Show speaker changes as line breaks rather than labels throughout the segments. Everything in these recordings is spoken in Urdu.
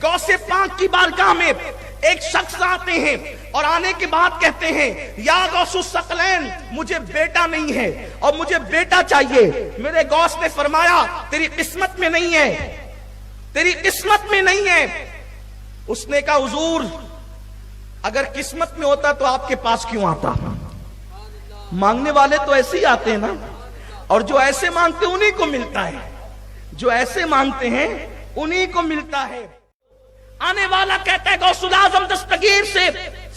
غوث پاک کی بارگاہ میں ایک شخص آتے ہیں اور آنے کے بعد کہتے ہیں یا غوث الثقلین مجھے بیٹا نہیں ہے اور مجھے بیٹا چاہیے۔ میرے غوث نے فرمایا تیری قسمت میں نہیں ہے، تیری قسمت میں نہیں ہے۔ اس نے کہا حضور اگر قسمت میں ہوتا تو آپ کے پاس کیوں آتا؟ مانگنے والے تو ایسے ہی آتے ہیں نا، اور جو ایسے مانگتے ہیں انہی کو ملتا ہے، جو ایسے مانگتے ہیں انہی کو ملتا ہے۔ آنے والا کہتا ہے غوث الاعظم دستگیر سے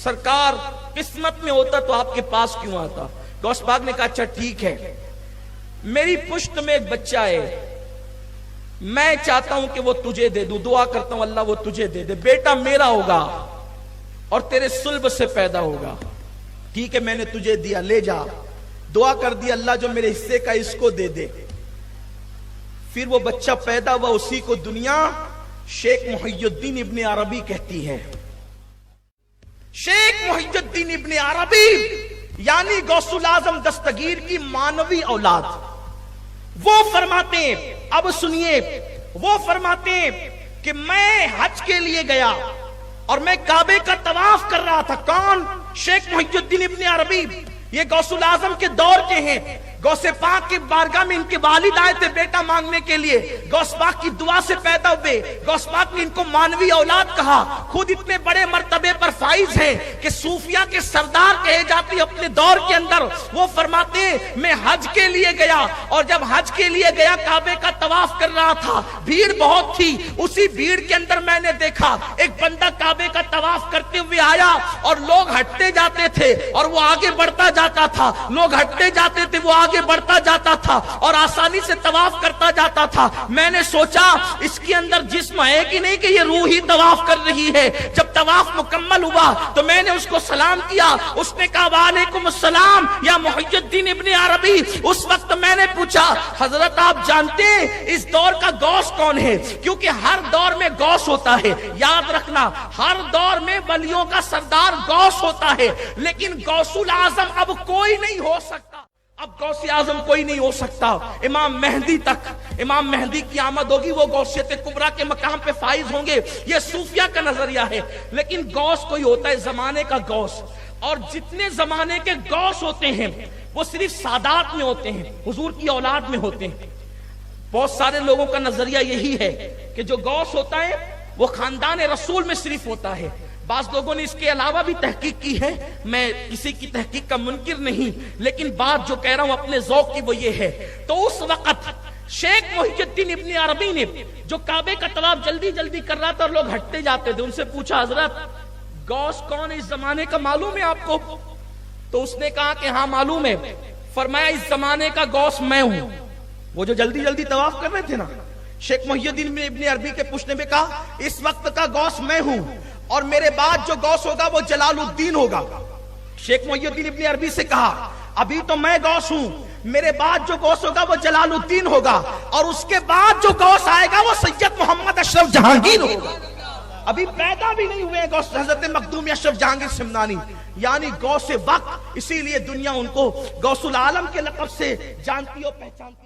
سرکار قسمت میں ہوتا تو آپ کے پاس کیوں آتا؟ غوث پاک نے کہا اچھا ٹھیک ہے، میری پشت میں ایک بچہ ہے، میں چاہتا ہوں کہ وہ تجھے دے دوں، دعا کرتا ہوں اللہ وہ تجھے دے دے، بیٹا میرا ہوگا اور تیرے صلب سے پیدا ہوگا۔ ٹھیک ہے میں نے تجھے دیا، لے جا، دعا کر دی اللہ جو میرے حصے کا اس کو دے دے۔ پھر وہ بچہ پیدا ہوا، اسی کو دنیا شیخ محی الدین ابن عربی کہتی ہے۔ شیخ محی الدین ابن عربی یعنی غوث الاعظم دستگیر کی مانوی اولاد۔ وہ فرماتے ہیں، اب سنیے، وہ فرماتے ہیں کہ میں حج کے لیے گیا اور میں کعبے کا طواف کر رہا تھا۔ کون؟ شیخ محی الدین ابن عربی، یہ غوث الاعظم کے دور کے ہیں۔ غوث پاک کی بارگاہ میں ان کے والد آئے تھے بیٹا مانگنے کے لیے، غوث پاک کی دعا سے پیدا ہوئے، غوث پاک نے ان کو مانوی اولاد کہا۔ خود اتنے بڑے مرتبے پر فائز ہیں کہ صوفیہ کے سردار کہے جاتے اپنے دور کے اندر۔ وہ فرماتے ہیں میں حج کے لیے گیا اور جب حج کے لیے گیا کعبے کا طواف کر رہا تھا، بھیڑ بہت تھی، اسی بھیڑ کے اندر میں نے دیکھا ایک بندہ کعبے کا طواف کرتے ہوئے آیا اور لوگ ہٹتے جاتے تھے اور وہ آگے بڑھتا جاتا تھا، لوگ ہٹتے جاتے تھے وہ آگے بڑھتا جاتا تھا اور آسانی سے طواف کرتا جاتا تھا۔ میں نے سوچا اس کے اندر جسم ہے کہ نہیں کہ یہ روح ہی طواف کر رہی ہے۔ جب طواف مکمل ہوا تو میں نے اس کو سلام کیا، اس نے کہا وعلیکم السلام یا محی الدین ابن عربی۔ اس وقت میں نے پوچھا حضرت آپ جانتے ہیں اس دور کا غوث کون ہے؟ کیونکہ ہر دور میں غوث ہوتا ہے، یاد رکھنا ہر دور میں ولیوں کا سردار غوث ہوتا ہے، لیکن غوث الاعظم اب کوئی نہیں ہو سکتا، اب غوث اعظم کوئی نہیں ہو سکتا۔ امام مہدی تک، امام مہدی کی آمد ہوگی، وہ غوثیت کبریٰ کے مقام پہ فائز ہوں گے، یہ صوفیہ کا نظریہ ہے۔ لیکن غوث کوئی ہوتا ہے زمانے کا غوث، اور جتنے زمانے کے غوث ہوتے ہیں وہ صرف سادات میں ہوتے ہیں، حضور کی اولاد میں ہوتے ہیں۔ بہت سارے لوگوں کا نظریہ یہی ہے کہ جو غوث ہوتا ہے وہ خاندان رسول میں صرف ہوتا ہے۔ بعض لوگوں نے اس کے علاوہ بھی تحقیق کی ہے، میں کسی کی تحقیق کا منکر نہیں، لیکن بات جو کہہ رہا ہوں اپنے ذوق کی وہ یہ ہے۔ تو اس وقت شیخ محی الدین ابن عربی نے جو کعبے کا طواف جلدی جلدی کر رہا تھا اور لوگ ہٹتے جاتے تھے، ان سے پوچھا حضرت غوث کون ہے اس زمانے کا معلوم ہے آپ کو؟ تو اس نے کہا کہ ہاں معلوم ہے۔ فرمایا اس زمانے کا غوث میں ہوں۔ وہ جو جلدی جلدی طواف کر رہے تھے نا، شیخ محی الدین ابن عربی کے پوچھنے پہ کہا اس وقت کا غوث میں ہوں اور میرے بعد جو غوث ہوگا وہ جلال الدین ہوگا۔ شیخ محی الدین ابن عربی سے کہا ابھی تو میں غوث ہوں، میرے بعد جو غوث ہوگا وہ جلال الدین ہوگا، اور اس کے بعد جو غوث آئے گا وہ سید محمد اشرف جہانگیر ہوگا۔ ابھی پیدا بھی نہیں ہوئے غوث حضرت مخدوم اشرف جہانگیر سمنانی، یعنی غوث وقت، اسی لیے دنیا ان کو غوث العالم کے لقب سے جانتی اور پہچانتی۔